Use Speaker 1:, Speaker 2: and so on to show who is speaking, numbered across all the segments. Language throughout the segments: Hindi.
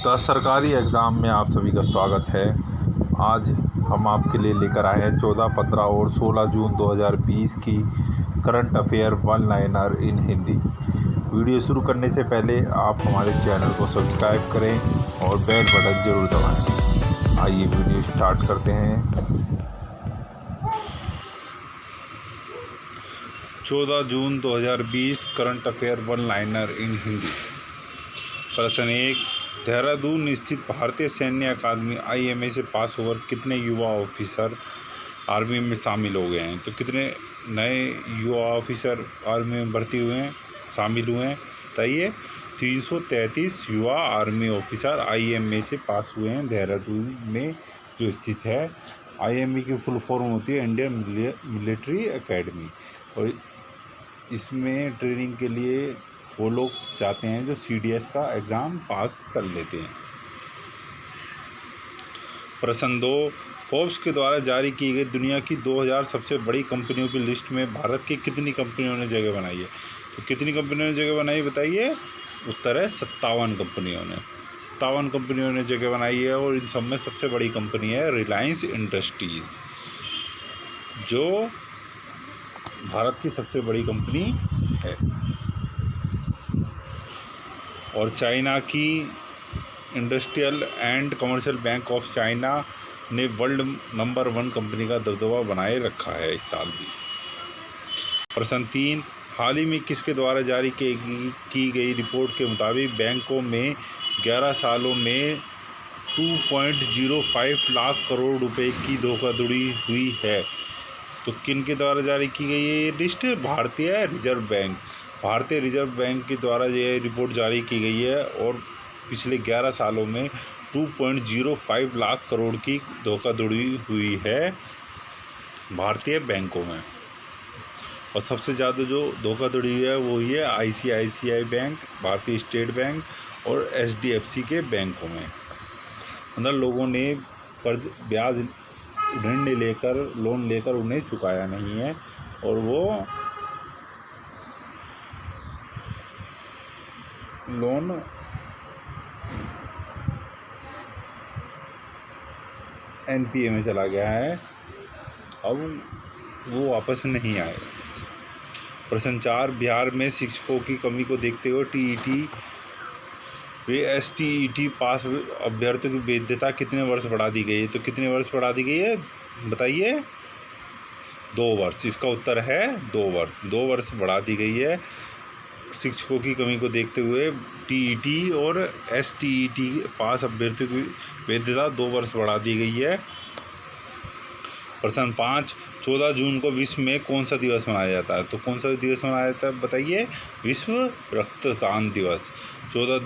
Speaker 1: द सरकारी एग्ज़ाम में आप सभी का स्वागत है। आज हम आपके लिए लेकर आए हैं 14, 15 और 16 जून 2020 की करंट अफेयर वन लाइनर इन हिंदी। वीडियो शुरू करने से पहले आप हमारे चैनल को सब्सक्राइब करें और बेल बटन ज़रूर दबाएं। आइए वीडियो स्टार्ट करते हैं। 14 जून 2020 करंट अफेयर वन लाइनर इन हिंदी। प्रश्न 1, देहरादून स्थित भारतीय सैन्य अकादमी IMA से पास होकर कितने युवा ऑफिसर आर्मी में शामिल हो गए हैं? तो कितने नए युवा ऑफिसर आर्मी में भर्ती हुए हैं, शामिल हुए हैं? बताइए। 333 युवा आर्मी ऑफिसर IMA से पास हुए हैं देहरादून में जो स्थित है। IMA की फुल फॉर्म होती है इंडियन मिलिट्री एकेडमी, और इसमें ट्रेनिंग के लिए वो लोग जाते हैं जो CDS का एग्ज़ाम पास कर लेते हैं। प्रश्न 2, फोर्ब्स के द्वारा जारी की गई दुनिया की 2000 सबसे बड़ी कंपनियों की लिस्ट में भारत की कितनी कंपनियों ने जगह बनाई है? तो कितनी कंपनियों ने जगह बनाई, बताइए। उत्तर है 57 कंपनियों ने। 57 कंपनियों ने जगह बनाई है, और इन सब में सबसे बड़ी कंपनी है रिलायंस इंडस्ट्रीज़, जो भारत की सबसे बड़ी कंपनी है। और चाइना की industrial and commercial bank of China ने वर्ल्ड नंबर 1 कंपनी का दबदबा बनाए रखा है इस साल भी। प्रश्न 3, हाल ही में किसके द्वारा जारी की गई रिपोर्ट के मुताबिक बैंकों में 11 सालों में 2.05 लाख करोड़ रुपए की धोखाधड़ी हुई है? तो किन के द्वारा जारी की गई है ये लिस्ट? भारतीय रिजर्व बैंक के द्वारा ये रिपोर्ट जारी की गई है, और पिछले 11 सालों में 2.05 लाख करोड़ की धोखाधड़ी हुई है भारतीय बैंकों में। और सबसे ज़्यादा जो धोखाधड़ी है वो ही है ICICI बैंक, भारतीय स्टेट बैंक और HDFC के बैंकों में। मतलब लोगों ने कर्ज ब्याज लोन लेकर उन्हें चुकाया नहीं है, और वो लोन NPA में चला गया है, अब वो वापस नहीं आए। प्रश्न 4, बिहार में शिक्षकों की कमी को देखते हुए STET पास अभ्यर्थियों की वैधता कितने वर्ष बढ़ा दी गई है? तो कितने वर्ष बढ़ा दी गई है, बताइए। 2 वर्ष। इसका उत्तर है 2 वर्ष। 2 वर्ष बढ़ा दी गई है शिक्षकों की कमी को देखते हुए। TET और STET पास अभ्यर्थियों की वैधता 2 वर्ष बढ़ा दी गई है। प्रश्न 5, 14 जून को विश्व में कौन सा दिवस मनाया जाता है? तो कौन सा दिवस मनाया जाता है, बताइए। विश्व रक्तदान दिवस। 14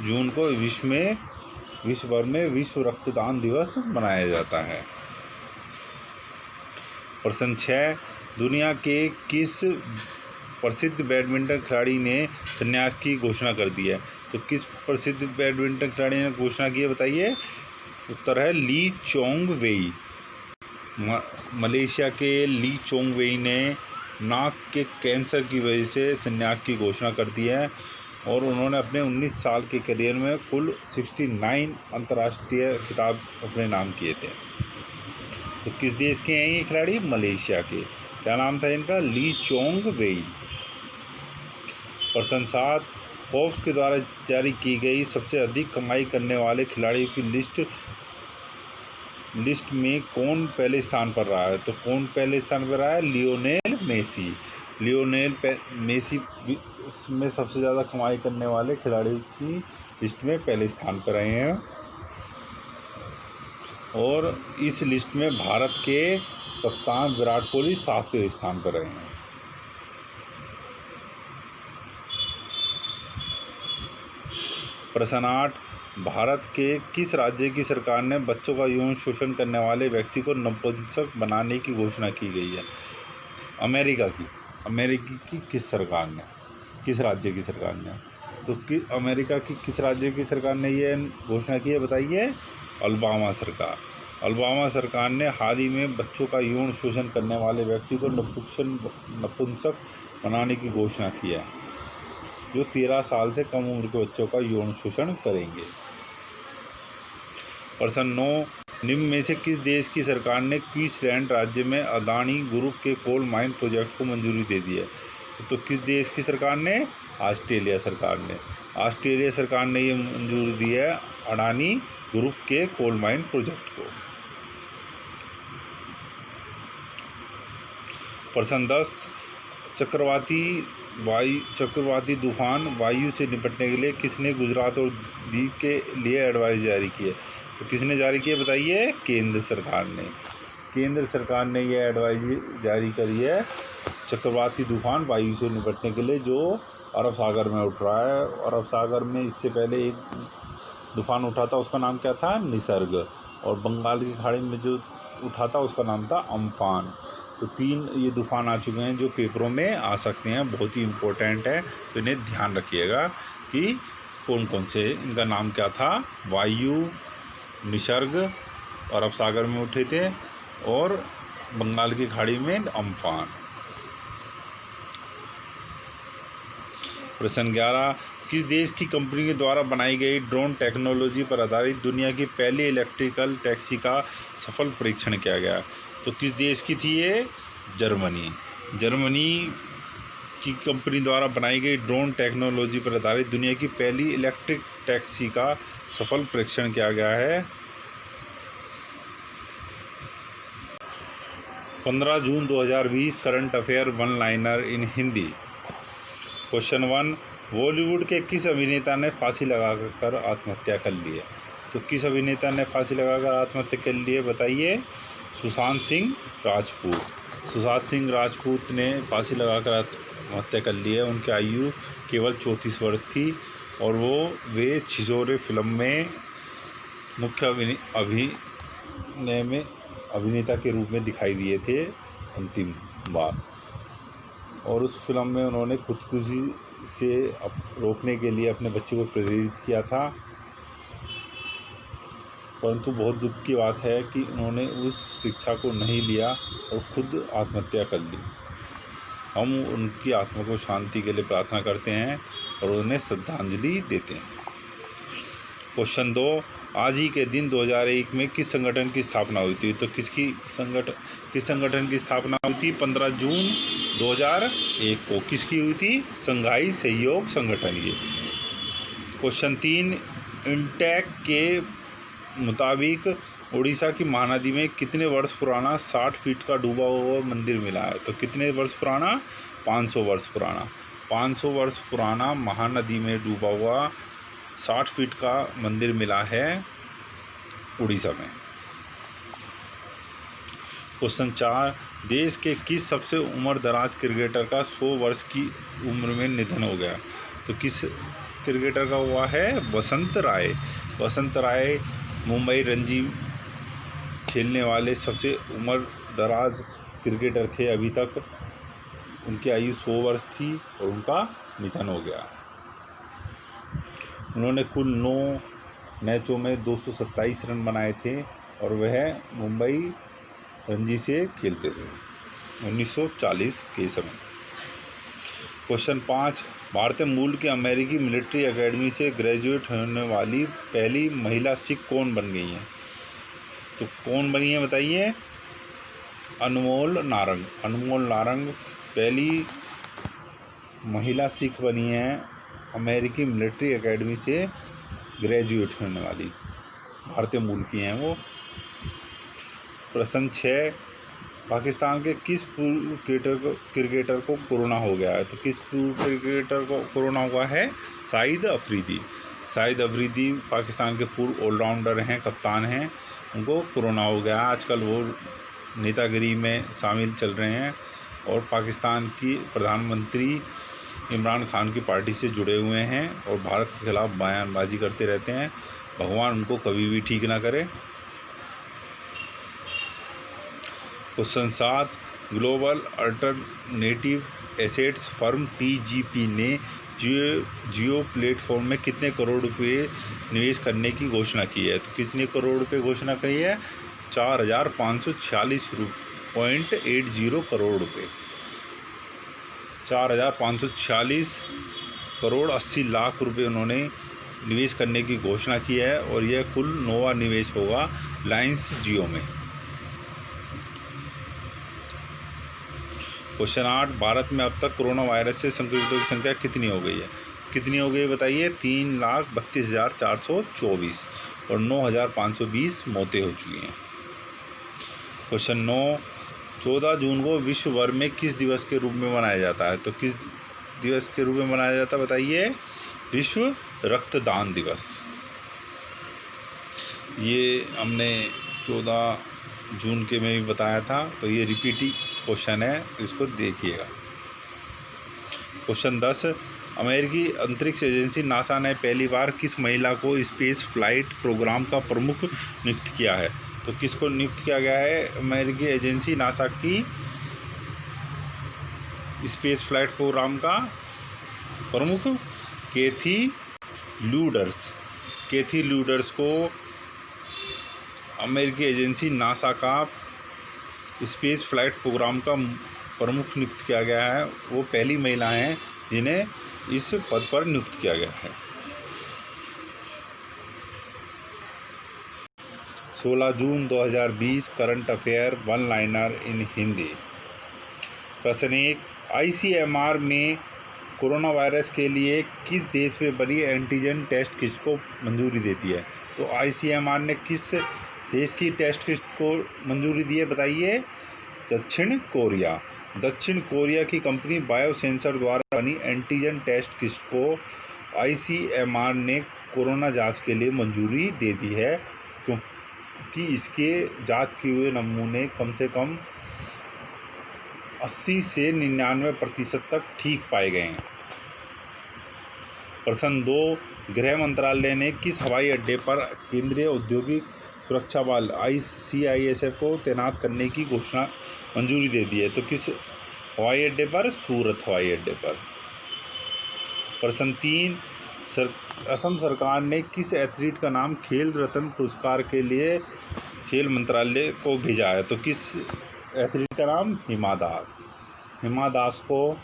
Speaker 1: जून को विश्व भर में विश्व रक्तदान दिवस मनाया जाता है। प्रश्न 6, दुनिया के किस प्रसिद्ध बैडमिंटन खिलाड़ी ने संन्यास की घोषणा कर दी है? तो किस प्रसिद्ध बैडमिंटन खिलाड़ी ने घोषणा की है, बताइए। उत्तर है ली चोंग वेई। मलेशिया के ली चोंग वेई ने नाक के कैंसर की वजह से संन्यास की घोषणा कर दी है, और उन्होंने अपने 19 साल के करियर में कुल 69 अंतर्राष्ट्रीय खिताब अपने नाम किए थे। तो किस देश के हैं ये खिलाड़ी? मलेशिया के। क्या नाम था इनका? ली चोंग वेई। प्रश्न 7, फोर्ब्स के द्वारा जारी की गई सबसे अधिक कमाई करने वाले खिलाड़ियों की लिस्ट में कौन पहले स्थान पर रहा है? तो कौन पहले स्थान पर रहा है? लियोनेल मेसी में सबसे ज़्यादा कमाई करने वाले खिलाड़ियों की लिस्ट में पहले स्थान पर रहे हैं, और इस लिस्ट में भारत के कप्तान विराट कोहली 7वें स्थान पर रहे हैं। प्रश्न 8, भारत के किस राज्य की सरकार ने बच्चों का यौन शोषण करने वाले व्यक्ति को नपुंसक बनाने की घोषणा की गई है? अमेरिका की किस राज्य की सरकार ने? तो अमेरिका की किस राज्य की सरकार ने यह घोषणा की है, बताइए। अल्बामा सरकार ने हाल ही में बच्चों का यौन शोषण करने वाले व्यक्ति को नपुंसक बनाने की घोषणा की है, जो 13 साल से कम उम्र के बच्चों का यौन शोषण करेंगे। प्रश्न 9, निम्न में से किस देश की सरकार ने क्वींसलैंड राज्य में अदानी ग्रुप के कोल माइन प्रोजेक्ट को मंजूरी दे दी है? तो किस देश की सरकार ने? ऑस्ट्रेलिया सरकार ने। ऑस्ट्रेलिया सरकार ने ये मंजूरी दी है अडानी ग्रुप के कोल माइन प्रोजेक्ट को। प्रश्न 10, चक्रवाती तूफान वायु से निपटने के लिए किसने गुजरात और द्वीप के लिए एडवाइस जारी की है? तो किसने जारी की है बताइए? केंद्र सरकार ने। केंद्र सरकार ने यह एडवाइस जारी करी है चक्रवाती तूफान वायु से निपटने के लिए, जो अरब सागर में उठ रहा है। अरब सागर में इससे पहले एक तूफान उठा था, उसका नाम क्या था? निसर्ग। और बंगाल की खाड़ी में जो उठा था उसका नाम था अम्फान। तो 3 ये तूफान आ चुके हैं जो पेपरों में आ सकते हैं, बहुत ही इम्पोर्टेंट है, तो इन्हें ध्यान रखिएगा कि कौन कौन से, इनका नाम क्या था? वायु, निसर्ग अरब सागर में उठे थे, और बंगाल की खाड़ी में अम्फान। प्रश्न 11, किस देश की कंपनी के द्वारा बनाई गई ड्रोन टेक्नोलॉजी पर आधारित दुनिया की पहली इलेक्ट्रिकल टैक्सी का सफल परीक्षण किया गया? तो किस देश की थी ये? जर्मनी। जर्मनी की कंपनी द्वारा बनाई गई ड्रोन टेक्नोलॉजी पर आधारित दुनिया की पहली इलेक्ट्रिक टैक्सी का सफल परीक्षण किया गया है। 15 जून 2020 करंट अफेयर वन लाइनर इन हिंदी। क्वेश्चन 1, बॉलीवुड के किस अभिनेता ने फांसी लगाकर आत्महत्या कर ली है? तो किस अभिनेता ने फांसी लगाकर आत्महत्या कर ली है बताइए? सुशांत सिंह राजपूत। सुशांत सिंह राजपूत ने फांसी लगाकर आत्महत्या कर ली है। उनकी आयु केवल 34 वर्ष थी, और वे छिछोरे फिल्म में मुख्य अभिनेता के रूप में दिखाई दिए थे अंतिम बार, और उस फिल्म में उन्होंने खुदकुशी से रोकने के लिए अपने बच्चे को प्रेरित किया था। परंतु बहुत दुख की बात है कि उन्होंने उस शिक्षा को नहीं लिया और खुद आत्महत्या कर ली। हम उनकी आत्मा को शांति के लिए प्रार्थना करते हैं और उन्हें श्रद्धांजलि देते हैं। क्वेश्चन 2, आज ही के दिन 2001 में किस संगठन की स्थापना हुई थी? तो किस संगठन की स्थापना हुई थी 15 जून 2001 को? किसकी हुई थी? संघाई सहयोग संगठन की। क्वेश्चन 3, इंटेक के मुताबिक उड़ीसा की महानदी में कितने वर्ष पुराना 60 फीट का डूबा हुआ मंदिर मिला है? तो कितने वर्ष पुराना? 500 वर्ष पुराना। 500 वर्ष पुराना महानदी में डूबा हुआ 60 फीट का मंदिर मिला है उड़ीसा में। क्वेश्चन 4, देश के किस सबसे उम्र दराज क्रिकेटर का 100 वर्ष की उम्र में निधन हो गया? तो किस क्रिकेटर का हुआ है? वसंत राय। वसंत राय मुंबई रणजी खेलने वाले सबसे उम्र दराज क्रिकेटर थे अभी तक। उनकी आयु 100 वर्ष थी और उनका निधन हो गया। उन्होंने कुल 9 मैचों में 227 रन बनाए थे, और वह मुंबई रणजी से खेलते थे 1940 के समय। क्वेश्चन 5, भारतीय मूल की अमेरिकी मिलिट्री एकेडमी से ग्रेजुएट होने वाली पहली महिला सिख कौन बन गई हैं? तो कौन बनी है बताइए? अनमोल नारंग। अनमोल नारंग पहली महिला सिख बनी है अमेरिकी मिलिट्री एकेडमी से ग्रेजुएट होने वाली, भारतीय मूल की हैं वो। प्रश्न 6, पाकिस्तान के किस पूर्व क्रिकेटर को कोरोना हो गया है? तो किस पूर्व क्रिकेटर को कोरोना हुआ है? शाहिद अफरीदी। शाहिद अफरीदी पाकिस्तान के पूर्व ऑलराउंडर हैं, कप्तान हैं, उनको कोरोना हो गया। आजकल वो नेतागिरी में शामिल चल रहे हैं और पाकिस्तान की प्रधानमंत्री इमरान खान की पार्टी से जुड़े हुए हैं और भारत के खिलाफ बयानबाजी करते रहते हैं। भगवान उनको कभी भी ठीक ना करे। Question 7, global alternative assets firm TGP ने जियो प्लेटफॉर्म में कितने करोड़ रुपए निवेश करने की घोषणा की है? तो कितने करोड़ रुपए घोषणा की है? 4,546.80 करोड़ रुपए। 4,546 करोड़ 80 लाख रुपए उन्होंने निवेश करने की घोषणा की है और यह कुल नोवा निवेश होगा रिलायंस जियो में। क्वेश्चन 8, भारत में अब तक कोरोना वायरस से संक्रमितों की संख्या कितनी हो गई है? कितनी हो गई बताइए? 3,32,424 और 9,520 मौतें हो चुकी हैं। क्वेश्चन 9, 14 जून को विश्व भर में किस दिवस के रूप में मनाया जाता है? तो किस दिवस के रूप में मनाया जाता है बताइए? विश्व रक्तदान दिवस। ये हमने 14 जून के में भी बताया था, तो ये रिपीटिंग क्वेश्चन है, इसको देखिएगा। क्वेश्चन 10, अमेरिकी अंतरिक्ष एजेंसी नासा ने पहली बार किस महिला को स्पेस फ्लाइट प्रोग्राम का प्रमुख नियुक्त किया है? तो किसको नियुक्त किया गया है अमेरिकी एजेंसी नासा की स्पेस फ्लाइट प्रोग्राम का प्रमुख? कैथी ल्यूडर्स। कैथी ल्यूडर्स को अमेरिकी एजेंसी नासा का स्पेस फ्लाइट प्रोग्राम का प्रमुख नियुक्त किया गया है। वो पहली महिला हैं जिन्हें इस पद पर नियुक्त किया गया है। 16 जून 2020 करंट अफेयर वन लाइनर इन हिंदी। प्रश्न 1, ICMR में कोरोना वायरस के लिए किस देश में बनी एंटीजन टेस्ट किट को मंजूरी देती है? तो ICMR ने किस देश की टेस्ट किट को मंजूरी दी है बताइए? दक्षिण कोरिया। दक्षिण कोरिया की कंपनी बायोसेंसर द्वारा बनी एंटीजन टेस्ट किट को ICMR ने कोरोना जांच के लिए मंजूरी दे दी है, क्योंकि इसके जांच किए हुए नमूने कम से कम 80 से 99% तक ठीक पाए गए हैं। प्रश्न 2, गृह मंत्रालय ने किस हवाई अड्डे पर केंद्रीय औद्योगिक सुरक्षा बल CISF को तैनात करने की घोषणा मंजूरी दे दी है? तो किस हवाई अड्डे पर? सूरत हवाई अड्डे पर। प्रश्न 3, असम सरकार ने किस एथलीट का नाम खेल रत्न पुरस्कार के लिए खेल मंत्रालय को भेजा है? तो किस एथलीट का नाम? हिमा दास। हिमा दास को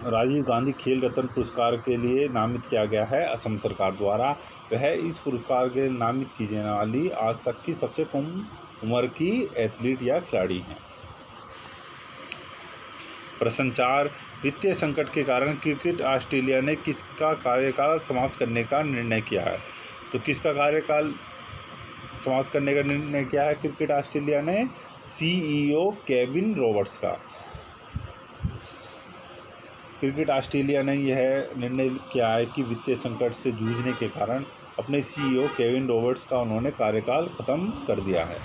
Speaker 1: राजीव गांधी खेल रत्न पुरस्कार के लिए नामित किया गया है असम सरकार द्वारा। वह इस पुरस्कार के लिए नामित की जाने वाली आज तक की सबसे कम उम्र की एथलीट या खिलाड़ी हैं। प्रश्न 4, वित्तीय संकट के कारण क्रिकेट ऑस्ट्रेलिया ने किसका कार्यकाल समाप्त करने का निर्णय किया है? तो किसका कार्यकाल समाप्त करने का निर्णय किया है क्रिकेट ऑस्ट्रेलिया ने? CEO केविन रॉबर्ट्स का। क्रिकेट ऑस्ट्रेलिया ने यह निर्णय किया है कि वित्तीय संकट से जूझने के कारण अपने CEO केविन रॉबर्ट्स का उन्होंने कार्यकाल खत्म कर दिया है।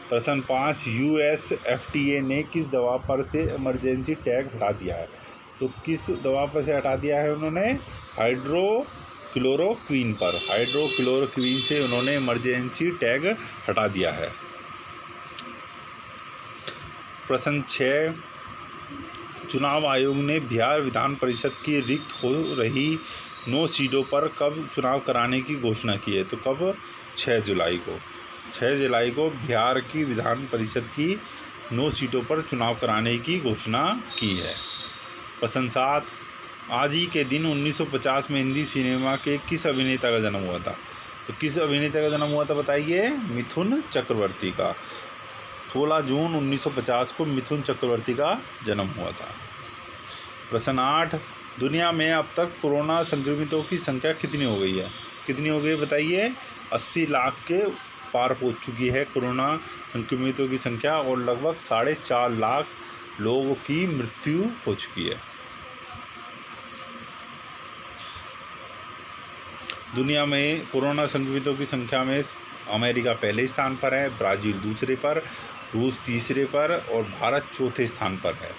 Speaker 1: प्रश्न 5, US FDA ने किस दवा पर से इमरजेंसी टैग हटा दिया है? तो किस दवा पर से हटा दिया है उन्होंने? हाइड्रोक्लोरोक्वीन पर। हाइड्रोक्लोरोक्वीन से उन्होंने इमरजेंसी टैग हटा दिया है। प्रश्न 6, चुनाव आयोग ने बिहार विधान परिषद की रिक्त हो रही 9 सीटों पर कब चुनाव कराने की घोषणा की है? तो कब? 6 जुलाई को। 6 जुलाई को बिहार की विधान परिषद की 9 सीटों पर चुनाव कराने की घोषणा की है। प्रश्न 7, आज ही के दिन 1950 में हिंदी सिनेमा के किस अभिनेता का जन्म हुआ था? तो किस अभिनेता का जन्म हुआ था बताइए? मिथुन चक्रवर्ती का। 16 जून 1950 को मिथुन चक्रवर्ती का जन्म हुआ था। प्रश्न 8, दुनिया में अब तक कोरोना संक्रमितों की संख्या कितनी हो गई है? कितनी हो गई बताइए? 80 लाख के पार पहुंच चुकी है कोरोना संक्रमितों की संख्या और लगभग 4.5 लाख लोगों की मृत्यु हो चुकी है। दुनिया में कोरोना संक्रमितों की संख्या में अमेरिका पहले स्थान पर है, ब्राज़ील दूसरे पर, रूस तीसरे पर और भारत चौथे स्थान पर है।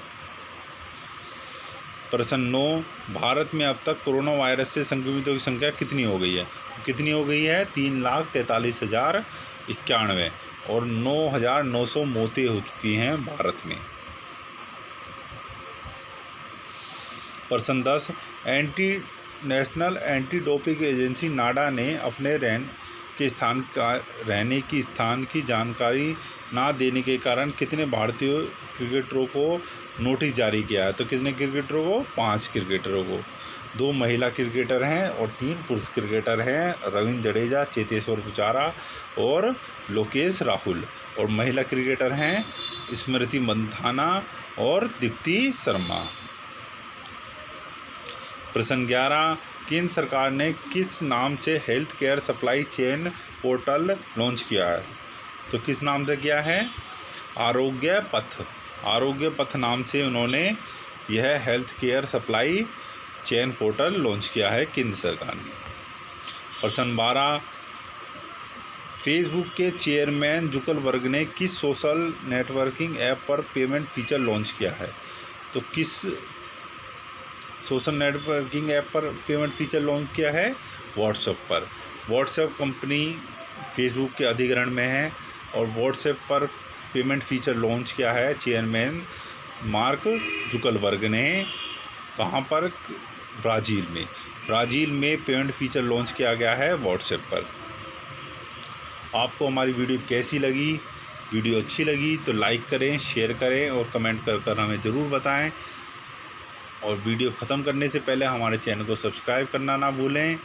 Speaker 1: प्रश्न 9, भारत में अब तक कोरोना वायरस से संक्रमितों की संख्या कितनी हो गई है? कितनी हो गई है? 3,43,091 और 9,900 मौतें हो चुकी हैं भारत में। प्रश्न 10, नेशनल एंटी डोपिंग एजेंसी नाडा ने अपने रहने की स्थान की जानकारी ना देने के कारण कितने भारतीय क्रिकेटरों को नोटिस जारी किया है? तो कितने क्रिकेटरों को? 5 क्रिकेटरों को 2 महिला क्रिकेटर हैं और 3 पुरुष क्रिकेटर हैं, रविंद्र जडेजा, चेतेश्वर पुजारा और लोकेश राहुल। और महिला क्रिकेटर हैं स्मृति मंधाना और दीप्ति शर्मा। प्रश्न 11, केंद्र सरकार ने किस नाम से health care supply chain portal launch किया है? तो किस नाम से किया है? आरोग्य पथ नाम से उन्होंने यह health care supply chain portal launch किया है केंद्र सरकार ने। प्रश्न 12, फेसबुक के चेयरमैन जुकरबर्ग ने किस सोशल नेटवर्किंग ऐप पर पेमेंट फीचर लॉन्च किया है? तो किस सोशल नेटवर्किंग ऐप पर पेमेंट फीचर लॉन्च किया है? व्हाट्सएप पर। व्हाट्सएप कंपनी फेसबुक के अधिग्रहण में है और व्हाट्सएप पर पेमेंट फीचर लॉन्च किया है चेयरमैन मार्क जुकरबर्ग ने। कहाँ पर? ब्राज़ील में पेमेंट फीचर लॉन्च किया गया है व्हाट्सएप पर। आपको हमारी वीडियो कैसी लगी? वीडियो अच्छी लगी तो लाइक करें, शेयर करें और कमेंट कर हमें ज़रूर बताएं। और वीडियो ख़त्म करने से पहले हमारे चैनल को सब्सक्राइब करना ना भूलें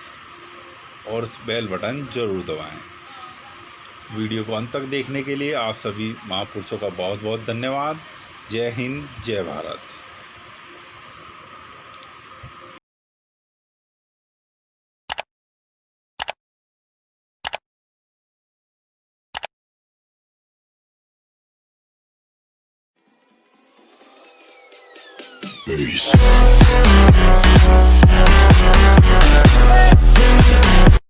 Speaker 1: और बेल बटन ज़रूर दबाएं। वीडियो को अंत तक देखने के लिए आप सभी महापुरुषों का बहुत बहुत धन्यवाद। जय हिंद, जय भारत।
Speaker 2: Peace.